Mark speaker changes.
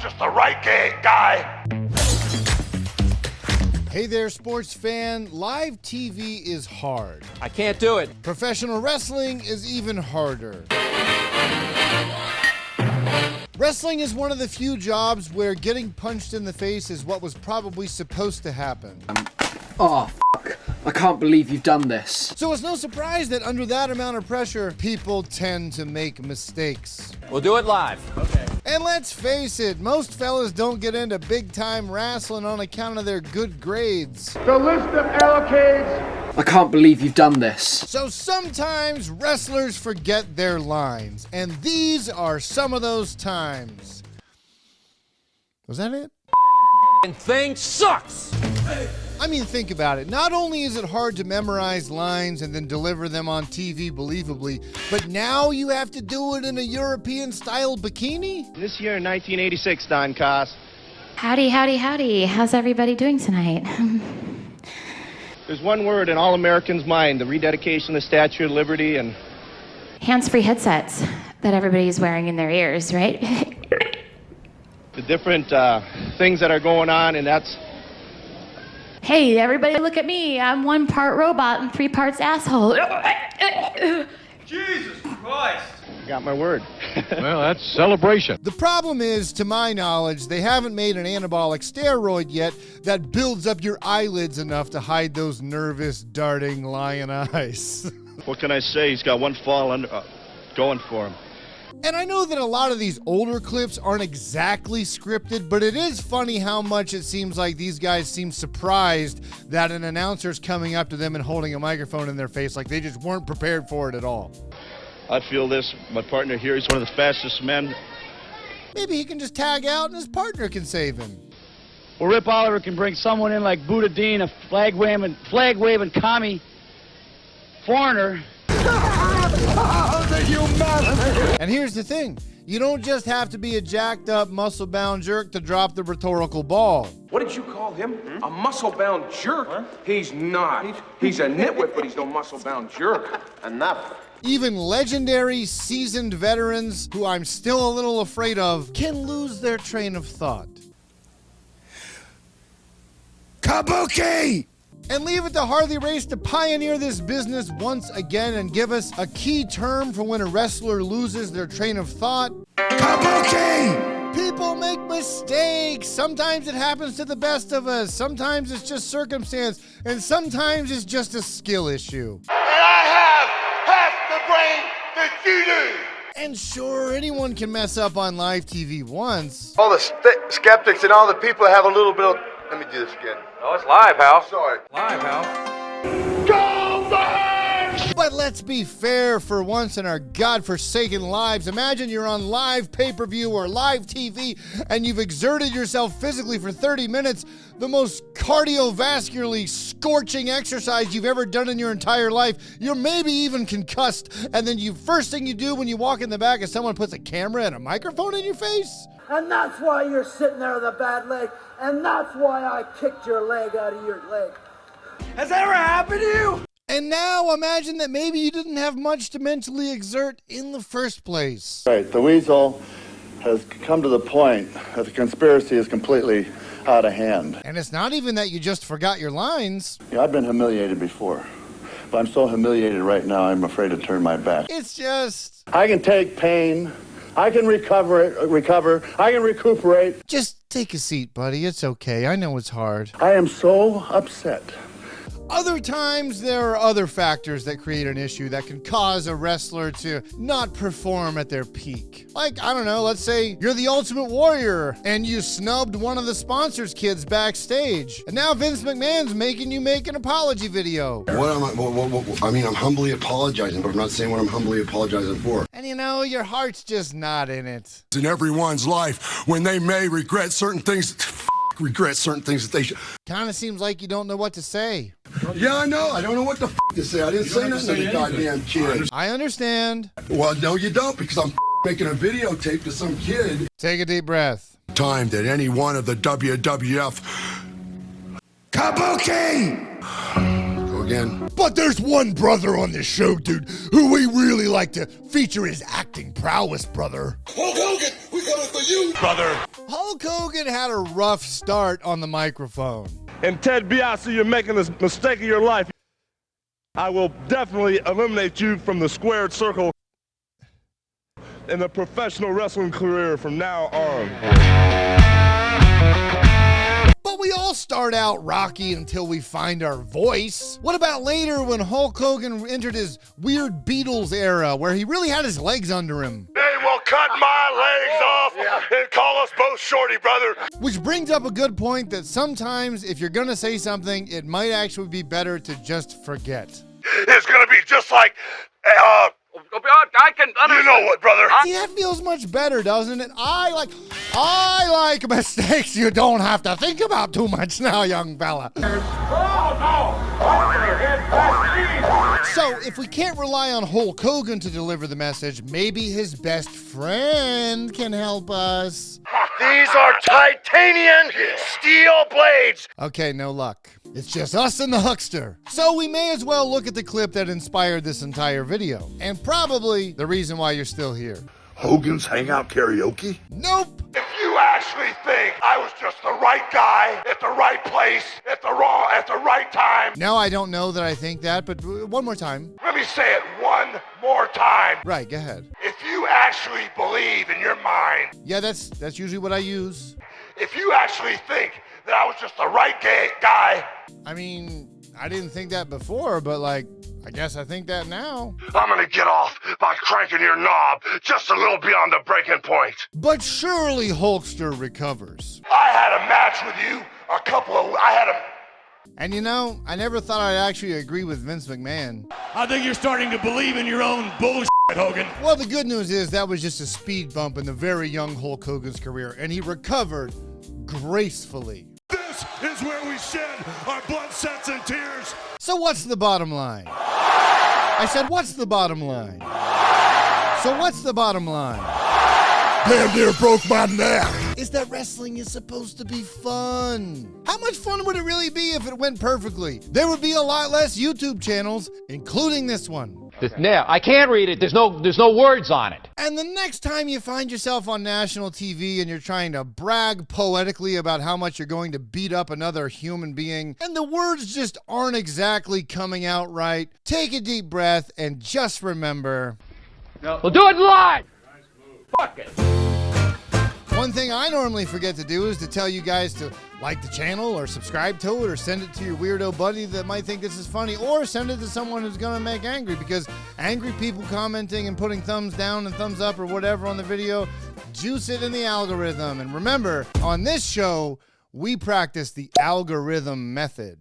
Speaker 1: just the right guy.
Speaker 2: Hey there, sports fan. Live TV is hard.
Speaker 3: I can't do it.
Speaker 2: Professional wrestling is even harder. Wrestling is one of the few jobs where getting punched in the face is what was probably supposed to happen.
Speaker 4: Oh, fuck. I can't believe you've done this.
Speaker 2: So it's no surprise that under that amount of pressure, people tend to make mistakes.
Speaker 3: We'll do it live. Okay.
Speaker 2: And let's face it, most fellas don't get into big-time wrestling on account of their good grades.
Speaker 5: The list of allocates.
Speaker 4: I can't believe you've done this.
Speaker 2: So sometimes wrestlers forget their lines, and these are some of those times. Was that it?
Speaker 3: Thing sucks.
Speaker 2: I mean, think about it. Not only is it hard to memorize lines and then deliver them on TV believably, but now you have to do it in a European-style bikini?
Speaker 6: This year in 1986, Don Coss.
Speaker 7: Howdy, howdy, howdy. How's everybody doing tonight?
Speaker 6: There's one word in all Americans' mind, the rededication of the Statue of Liberty and...
Speaker 7: Hands-free headsets that everybody's wearing in their ears, right?
Speaker 6: the different things that are going on, and that's...
Speaker 7: Hey, everybody look at me. I'm 1 part robot and 3 parts asshole.
Speaker 8: Jesus Christ!
Speaker 6: Got my word.
Speaker 8: Well, that's celebration.
Speaker 2: The problem is, to my knowledge, they haven't made an anabolic steroid yet that builds up your eyelids enough to hide those nervous, darting lion eyes.
Speaker 6: What can I say? He's got one fall going for him.
Speaker 2: And I know that a lot of these older clips aren't exactly scripted, but it is funny how much it seems like these guys seem surprised that an announcer's coming up to them and holding a microphone in their face, like they just weren't prepared for it at all.
Speaker 6: I feel this. My partner here, he's one of the fastest men.
Speaker 2: Maybe he can just tag out and his partner can save him.
Speaker 9: Well, Rip Oliver can bring someone in like Buddha Dean, a flag-waving commie foreigner.
Speaker 2: And here's the thing. You don't just have to be a jacked up, muscle-bound jerk to drop the rhetorical ball.
Speaker 5: What did you call him? A muscle-bound jerk? Huh? He's not. He's a nitwit, but he's no muscle-bound jerk. Enough.
Speaker 2: Even legendary, seasoned veterans, who I'm still a little afraid of, can lose their train of thought. Kabuki! And leave it to Harley Race to pioneer this business once again and give us a key term for when a wrestler loses their train of thought. Kabuki! People make mistakes. Sometimes it happens to the best of us. Sometimes it's just circumstance. And sometimes it's just a skill issue.
Speaker 1: And I have half the brain that you do.
Speaker 2: And sure, anyone can mess up on live TV once.
Speaker 1: All the skeptics and all the people have a little bit of... Let me do this again.
Speaker 8: Oh, it's live, Hal.
Speaker 1: Sorry.
Speaker 8: Live, Hal.
Speaker 1: Go back!
Speaker 2: But let's be fair for once in our godforsaken lives. Imagine you're on live pay-per-view or live TV and you've exerted yourself physically for 30 minutes, the most cardiovascularly scorching exercise you've ever done in your entire life. You're maybe even concussed, and then first thing you do when you walk in the back is someone puts a camera and a microphone in your face?
Speaker 10: And that's why you're sitting there with a bad leg. And that's why I kicked your leg out of your leg.
Speaker 8: Has that ever happened to you?
Speaker 2: And now imagine that maybe you didn't have much to mentally exert in the first place.
Speaker 11: Right, the weasel has come to the point that the conspiracy is completely out of hand.
Speaker 2: And it's not even that you just forgot your lines.
Speaker 11: Yeah, I've been humiliated before, but I'm so humiliated right now I'm afraid to turn my back.
Speaker 2: It's just...
Speaker 11: I can take pain. I can recover. I can recuperate.
Speaker 2: Just take a seat, buddy. It's okay. I know it's hard.
Speaker 11: I am so upset.
Speaker 2: Other times, there are other factors that create an issue that can cause a wrestler to not perform at their peak. Like, I don't know, let's say you're the Ultimate Warrior and you snubbed one of the sponsors' kids backstage. And now Vince McMahon's making you make an apology video.
Speaker 12: I mean, I'm humbly apologizing, but I'm not saying what I'm humbly apologizing for.
Speaker 2: And you know, your heart's just not in it.
Speaker 12: In everyone's life, when they may regret certain things that they should.
Speaker 2: Kind of seems like you don't know what to say.
Speaker 12: Yeah, I know. I don't know what the to say. I didn't say nothing to the goddamn kid.
Speaker 2: I understand.
Speaker 12: Well, no, you don't, because I'm making a videotape to some kid.
Speaker 2: Take a deep breath.
Speaker 12: Time that any one of the WWF
Speaker 2: Kabuki!
Speaker 12: Go again.
Speaker 2: But there's one brother on this show, dude, who we really like to feature his acting prowess, brother.
Speaker 1: Hulk Hogan, we coming for you, brother.
Speaker 2: Hulk Hulk Hogan had a rough start on the microphone.
Speaker 13: And Ted DiBiase, you're making this mistake of your life. I will definitely eliminate you from the squared circle in the professional wrestling career from now on.
Speaker 2: But we all start out rocky until we find our voice. What about later when Hulk Hogan entered his weird Beatles era where he really had his legs under him?
Speaker 1: They will cut my legs off and call us both shorty, brother.
Speaker 2: Which brings up a good point that sometimes if you're gonna say something, it might actually be better to just forget.
Speaker 1: It's gonna be just like,
Speaker 8: I can understand.
Speaker 1: you know what, brother?
Speaker 2: See, that feels much better, doesn't it? I like mistakes you don't have to think about too much now, young fella. So, if we can't rely on Hulk Hogan to deliver the message, maybe his best friend can help us.
Speaker 1: These are titanium steel blades.
Speaker 2: Okay, no luck. It's just us and the huckster. So we may as well look at the clip that inspired this entire video. And probably the reason why you're still here.
Speaker 12: Hogan's Hangout Karaoke?
Speaker 2: Nope.
Speaker 1: If you actually think I was just the right guy at the right place at the right time.
Speaker 2: No, I don't know that I think that, but one more time.
Speaker 1: Let me say it one more time.
Speaker 2: Right, go ahead.
Speaker 1: If you actually believe in your mind.
Speaker 2: Yeah, that's usually what I use.
Speaker 1: If you actually think that I was just the right guy.
Speaker 2: I mean, I didn't think that before, but I guess I think that now.
Speaker 1: I'm gonna get off by cranking your knob just a little beyond the breaking point.
Speaker 2: But surely Hulkster recovers.
Speaker 1: I had a match with you
Speaker 2: And you know, I never thought I'd actually agree with Vince McMahon.
Speaker 12: I think you're starting to believe in your own bullshit, Hogan.
Speaker 2: Well, the good news is that was just a speed bump in the very young Hulk Hogan's career, and he recovered gracefully.
Speaker 12: This is where we shed our blood, sweat, and tears.
Speaker 2: So what's the bottom line? I said, what's the bottom line? So what's the bottom line?
Speaker 12: Damn near broke my neck.
Speaker 2: Is that wrestling is supposed to be fun. How much fun would it really be if it went perfectly? There would be a lot less YouTube channels, including this one.
Speaker 3: Yeah, I can't read it. There's no words on it.
Speaker 2: And the next time you find yourself on national TV and you're trying to brag poetically about how much you're going to beat up another human being, and the words just aren't exactly coming out right, take a deep breath and just remember...
Speaker 3: We'll do it live! Fuck it.
Speaker 2: One thing I normally forget to do is to tell you guys to like the channel or subscribe to it or send it to your weirdo buddy that might think this is funny, or send it to someone who's gonna make angry, because angry people commenting and putting thumbs down and thumbs up or whatever on the video juice it in the algorithm. And remember, on this show we practice the algorithm method.